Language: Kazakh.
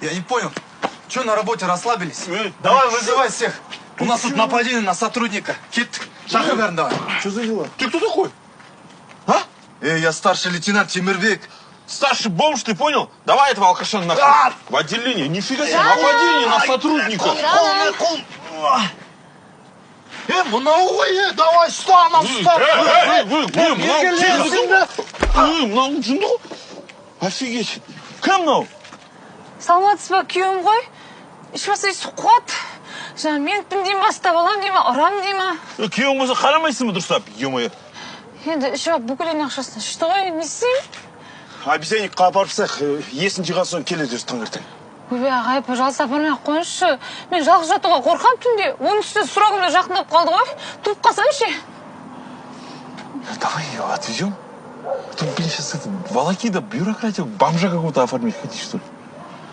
Я не понял. Че на работе расслабились? Давай вызывай всех. У нас тут нападение на сотрудника. Кит, шахы бәрін давай. Что за дела? Ты кто такой? А? Я старший лейтенант Тимирбек. Старший бомж, ты понял? Давай этого алкаша нахуй. В отделение. Нифига себе, нападение на сотрудника. Давай, встань, Вы, офигеть. Кім мынау? Саламатсыз ба, күйеуім ғой? Ішмаса есі қуат. Жаңа мен деймін, бастап алам деймін, ұрам деймін. Күйеуің болса қарамайсың ба дұрыстап? Е-мое. Енді ішіп алып бүкіл ақшасын ішті ғой, не істеймін? Обезьянникқа апарып тастайық, есін жиған соң келеді өзі таңертең. Ойбай, ағай, пожалуйста, апармай-ақ қойыңызшы. Мен жалғыз жатуға қорқам түнде. Оның үстіне сұрағым да жақындап қалды ғой. Туып қалсам ше. Давай ее отвезем. Тут, блин, сейчас это волокида, бюрократия, бомжа какого-то оформить хотите, что ли?